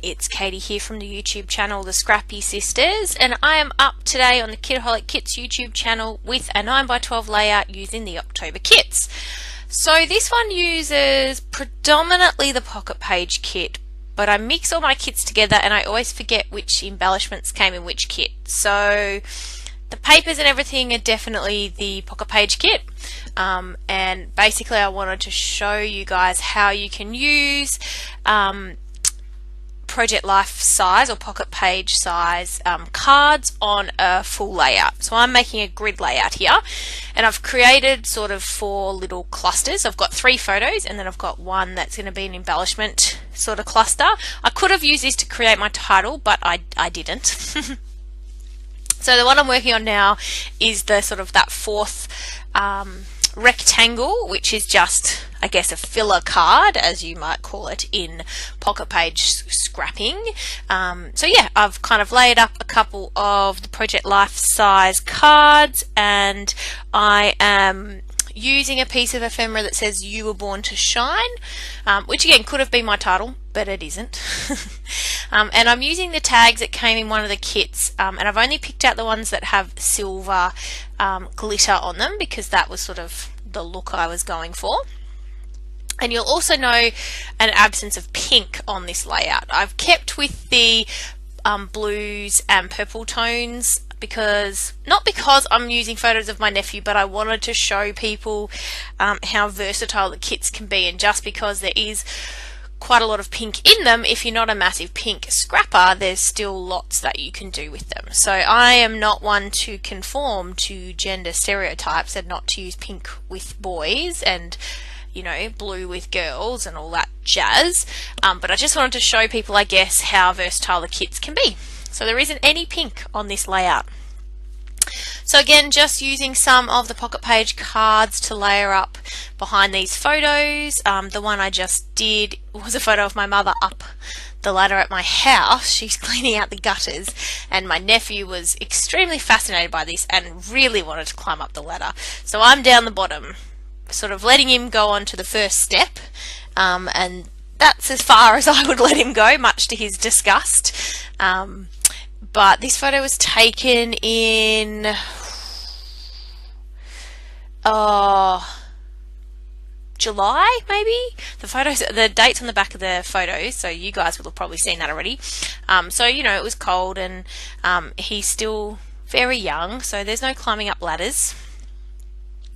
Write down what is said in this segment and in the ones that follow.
it's Katie here from the YouTube channel The Scrappy Sisters, and I am up today on the Kitaholic Kits YouTube channel with a 9x12 layout using the October kits. So this one uses predominantly the pocket page kit, but I mix all my kits together and I always forget which embellishments came in which kit. So the papers and everything are definitely the pocket page kit, and basically I wanted to show you guys how you can use project life size or pocket page size cards on a full layout. So I'm making a grid layout here, and I've created sort of 4 little clusters. I've got 3 photos and then I've got one that's going to be an embellishment sort of cluster. I could have used this to create my title, but I didn't. So the one I'm working on now is the sort of that 4th rectangle, which is just, I guess, a filler card, as you might call it in pocket page scrapping. So yeah, I've kind of laid up a couple of the project life size cards, and I am using a piece of ephemera that says "You were born to shine," which again could have been my title, but it isn't. And I'm using the tags that came in one of the kits, and I've only picked out the ones that have silver glitter on them because that was sort of the look I was going for. And you'll also know an absence of pink on this layout. I've kept with the blues and purple tones because, not because I'm using photos of my nephew, but I wanted to show people how versatile the kits can be, and just because there is quite a lot of pink in them, if you're not a massive pink scrapper, there's still lots that you can do with them. So I am not one to conform to gender stereotypes and not to use pink with boys and, you know, blue with girls and all that jazz, but I just wanted to show people, I guess, how versatile the kits can be. So there isn't any pink on this layout. So again, just using some of the pocket page cards to layer up behind these photos. The one I just did was a photo of my mother up the ladder at my house. She's cleaning out the gutters, and my nephew was extremely fascinated by this and really wanted to climb up the ladder. So I'm down the bottom, sort of letting him go on to the first step, and that's as far as I would let him go, much to his disgust. But this photo was taken in July, maybe. The dates on the back of the photos, so you guys will have probably seen that already. So you know, it was cold, and he's still very young, so there's no climbing up ladders.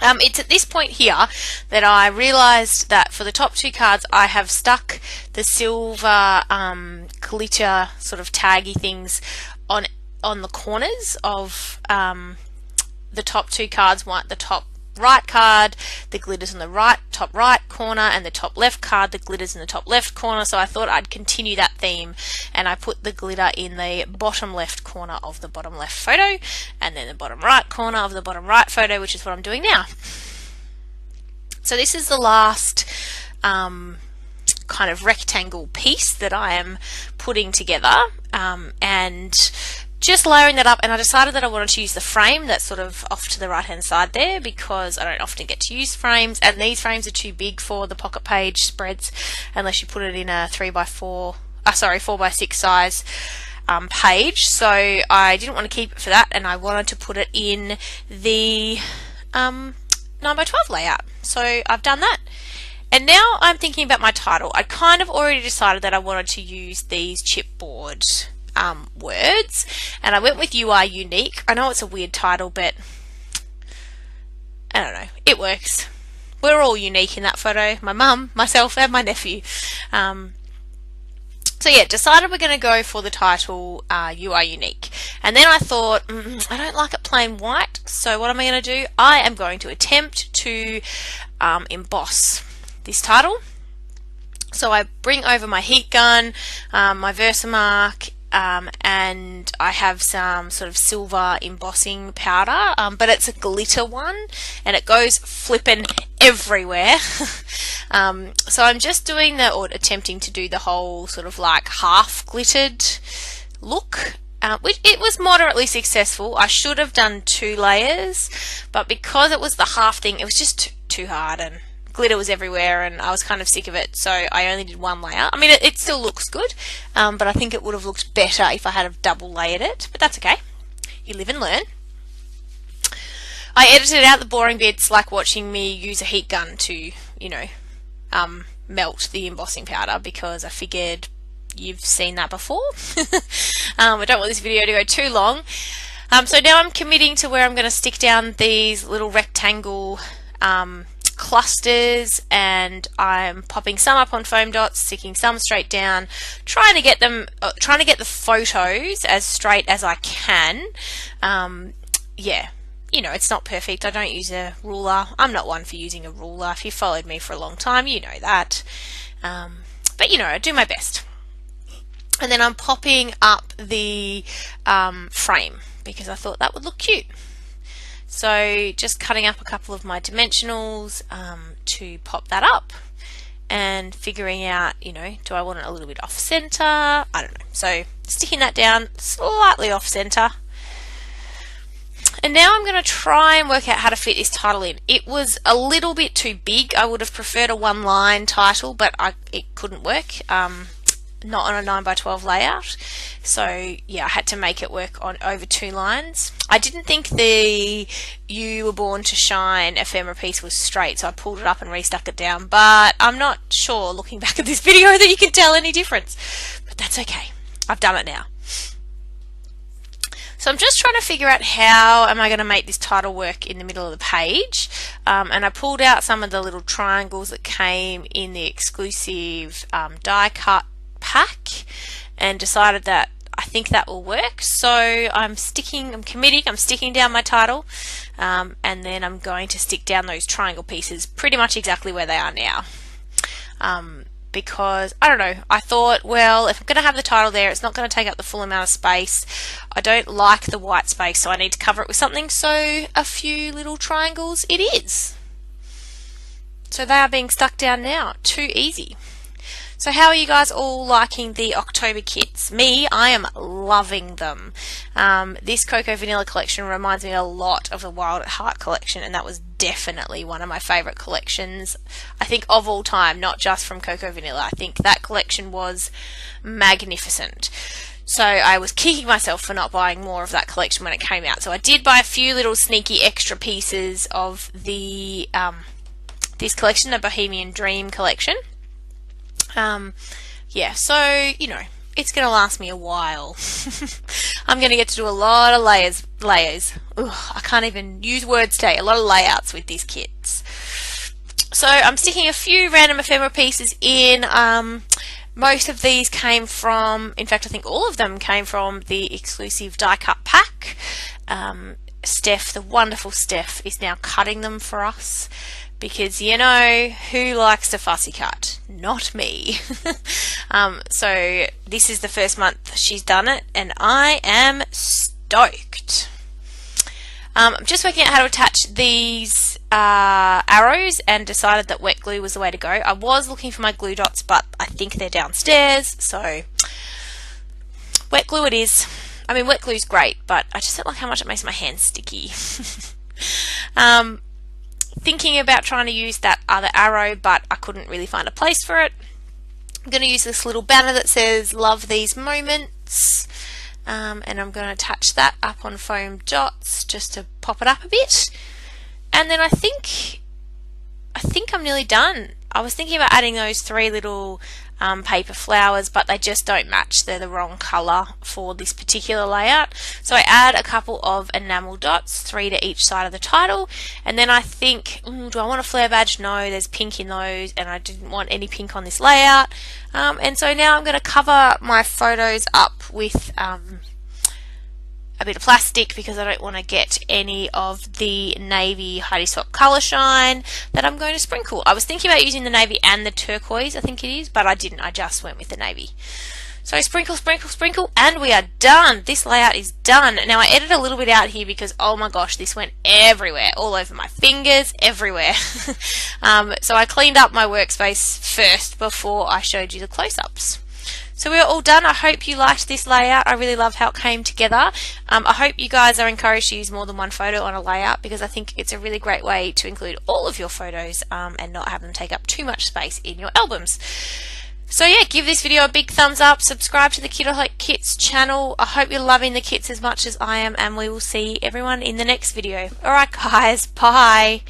It's at this point here that I realized that for the top 2 cards I have stuck the silver glitter sort of taggy things on the corners of the top 2 cards. The top right card, the glitters in the top right corner, and the top left card, the glitters in the top left corner. So I thought I'd continue that theme, and I put the glitter in the bottom left corner of the bottom left photo, and then the bottom right corner of the bottom right photo, which is what I'm doing now. So this is the last kind of rectangle piece that I am putting together, and just layering that up. And I decided that I wanted to use the frame that's sort of off to the right hand side there, because I don't often get to use frames, and these frames are too big for the pocket page spreads unless you put it in a 4x6 size page. So I didn't want to keep it for that, and I wanted to put it in the 9x12 layout. So I've done that. And now I'm thinking about my title. I kind of already decided that I wanted to use these chipboard words, and I went with "You are unique." I know it's a weird title, but I don't know, it works. We're all unique in that photo, my mum, myself, and my nephew. So yeah, decided we're going to go for the title "You are unique." And then I thought, I don't like it plain white, so what am I going to do? I am going to attempt to emboss this title. So I bring over my heat gun, my Versamark, and I have some sort of silver embossing powder, but it's a glitter one, and it goes flipping everywhere. So I'm just doing or attempting to do the whole sort of like half glittered look, which it was moderately successful. I should have done 2 layers, but because it was the half thing, it was just too hard, and glitter was everywhere and I was kind of sick of it, so I only did one layer. I mean, it still looks good, but I think it would have looked better if I had have double layered it, but that's okay. You live and learn. I edited out the boring bits, like watching me use a heat gun to, you know, melt the embossing powder, because I figured you've seen that before. I don't want this video to go too long. So now I'm committing to where I'm going to stick down these little rectangle clusters, and I'm popping some up on foam dots, sticking some straight down, trying to get the photos as straight as I can. Yeah, you know, it's not perfect. I don't use a ruler. I'm not one for using a ruler. If you followed me for a long time, you know that. But you know, I do my best. And then I'm popping up the frame, because I thought that would look cute. So just cutting up a couple of my dimensionals to pop that up, and figuring out, you know, do I want it a little bit off center? I don't know. So sticking that down slightly off center. And now I'm going to try and work out how to fit this title in. It was a little bit too big. I would have preferred a one-line title, but it couldn't work. Not on a 9x12 layout. So yeah, I had to make it work on over 2 lines. I didn't think the You Were Born to Shine ephemera piece was straight, so I pulled it up and restuck it down. But I'm not sure, looking back at this video, that you can tell any difference. But that's okay. I've done it now. So I'm just trying to figure out how am I going to make this title work in the middle of the page. And I pulled out some of the little triangles that came in the exclusive die cut pack, and decided that I think that will work. So I'm committing, I'm sticking down my title, and then I'm going to stick down those triangle pieces pretty much exactly where they are now. Because, I don't know, I thought, well, if I'm going to have the title there, it's not going to take up the full amount of space. I don't like the white space, so I need to cover it with something, so a few little triangles it is. So they are being stuck down now. Too easy. So how are you guys all liking the October kits? Me, I am loving them. This Cocoa Vanilla collection reminds me a lot of the Wild at Heart collection, and that was definitely one of my favourite collections, I think, of all time, not just from Cocoa Vanilla. I think that collection was magnificent. So I was kicking myself for not buying more of that collection when it came out. So I did buy a few little sneaky extra pieces of the this collection, the Bohemian Dream collection. Yeah, so, you know, it's going to last me a while. I'm going to get to do a lot of layers. Ugh, I can't even use words today. A lot of layouts with these kits. So I'm sticking a few random ephemera pieces in. Most of these came from, in fact, I think all of them came from the exclusive die cut pack. Steph, the wonderful Steph, is now cutting them for us. Because, you know, who likes to fussy cut? Not me. So this is the first month she's done it, and I am stoked. I'm just working out how to attach these arrows, and decided that wet glue was the way to go. I was looking for my glue dots, but I think they're downstairs, so wet glue it is. I mean, wet glue's great, but I just don't like how much it makes my hands sticky. Thinking about trying to use that other arrow, but I couldn't really find a place for it. I'm going to use this little banner that says "Love These Moments," and I'm going to attach that up on foam dots just to pop it up a bit. And then I think I'm nearly done. I was thinking about adding those 3 little paper flowers, but they just don't match. They're the wrong colour for this particular layout. So I add a couple of enamel dots, 3 to each side of the title, and then I think, do I want a flare badge? No, there's pink in those, and I didn't want any pink on this layout. And so now I'm going to cover my photos up with a bit of plastic, because I don't want to get any of the navy Heidi Swapp colour shine that I'm going to sprinkle. I was thinking about using the navy and the turquoise, I think it is, but I didn't. I just went with the navy. So sprinkle, sprinkle, sprinkle, and we are done. This layout is done. Now I edited a little bit out here because, oh my gosh, this went everywhere, all over my fingers, everywhere. So I cleaned up my workspace first before I showed you the close-ups. So we're all done. I hope you liked this layout. I really love how it came together. I hope you guys are encouraged to use more than one photo on a layout, because I think it's a really great way to include all of your photos and not have them take up too much space in your albums. So yeah, give this video a big thumbs up, subscribe to the Kitaholic Kits channel. I hope you're loving the kits as much as I am, and we will see everyone in the next video. Alright guys, bye!